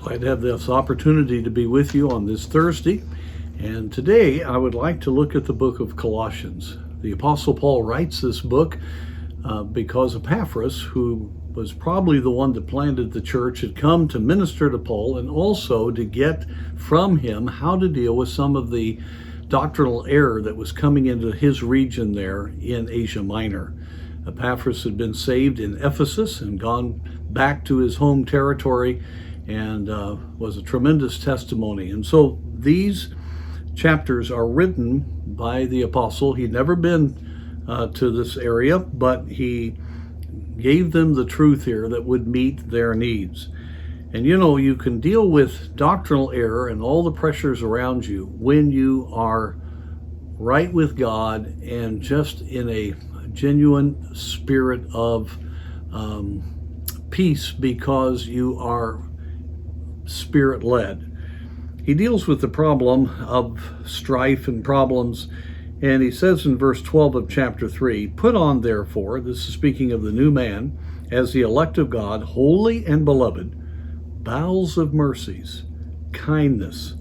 Glad to have this opportunity to be with you on this Thursday. And today I would like to look at the book of Colossians. The Apostle Paul writes this book because Epaphras, who was probably the one that planted the church, had come to minister to Paul and also to get from him how to deal with some of the doctrinal error that was coming into his region there in Asia Minor. Epaphras had been saved in Ephesus and gone back to his home territory and was a tremendous testimony. And so these chapters are written by the apostle. He'd never been to this area, but he gave them the truth here that would meet their needs. And you know, you can deal with doctrinal error and all the pressures around you when you are right with God and just in a genuine spirit of peace, because you are Spirit-led. He deals with the problem of strife and problems, and he says in verse 12 of chapter 3, "Put on therefore," this is speaking of the new man, "as the elect of God, holy and beloved, bowels of mercies, kindness,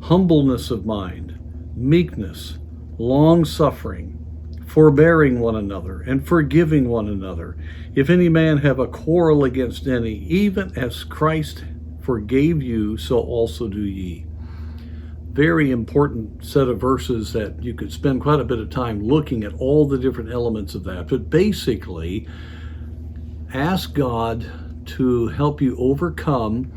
humbleness of mind, meekness, long-suffering, forbearing one another, and forgiving one another. If any man have a quarrel against any, even as Christ forgave you, so also do ye." Very important set of verses that you could spend quite a bit of time looking at all the different elements of that. But basically, ask God to help you overcome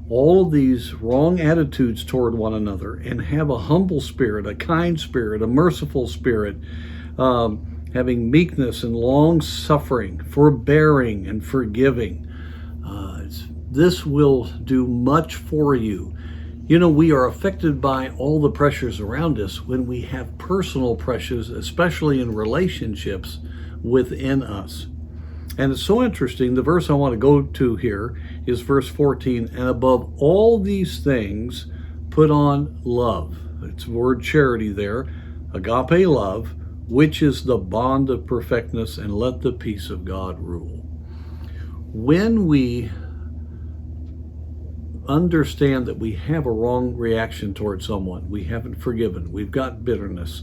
all of these wrong attitudes toward one another and have a humble spirit, a kind spirit, a merciful spirit, having meekness and long suffering, forbearing and forgiving. This will do much for you. You know, we are affected by all the pressures around us when we have personal pressures, especially in relationships within us. And it's so interesting. The verse I want to go to here is verse 14. "And above all these things, put on love." It's the word charity there, agape love, which is the bond of perfectness, and let the peace of God rule. When we understand that we have a wrong reaction towards someone, we haven't forgiven, we've got bitterness,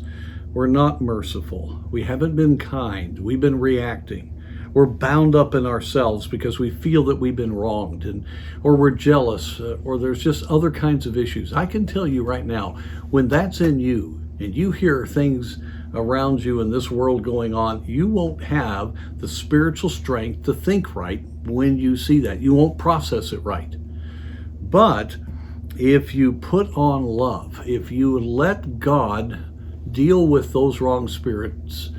we're not merciful, we haven't been kind, we've been reacting, we're bound up in ourselves because we feel that we've been wronged, or we're jealous, or there's just other kinds of issues. I can tell you right now, when that's in you and you hear things around you in this world going on, you won't have the spiritual strength to think right when you see that. You won't process it right. But if you put on love, if you let God deal with those wrong spirits,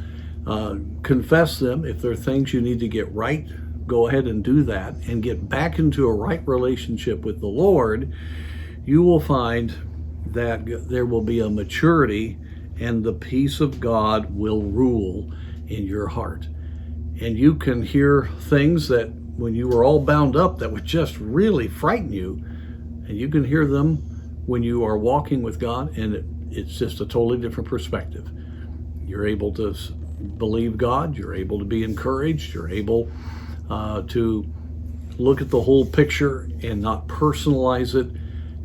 confess them. If there are things you need to get right, go ahead and do that and get back into a right relationship with the Lord, you will find that there will be a maturity and the peace of God will rule in your heart. And you can hear things that when you were all bound up that would just really frighten you, and you can hear them when you are walking with God, and it's just a totally different perspective. You're able to believe God, you're able to be encouraged, you're able to look at the whole picture and not personalize it,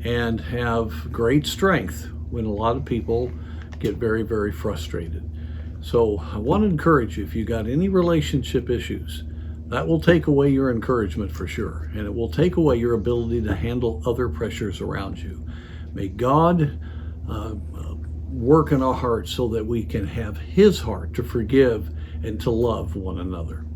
and have great strength when a lot of people get very, very frustrated. So I want to encourage you, if you got any relationship issues, that will take away your encouragement for sure, and it will take away your ability to handle other pressures around you. May God work in our hearts so that we can have His heart to forgive and to love one another.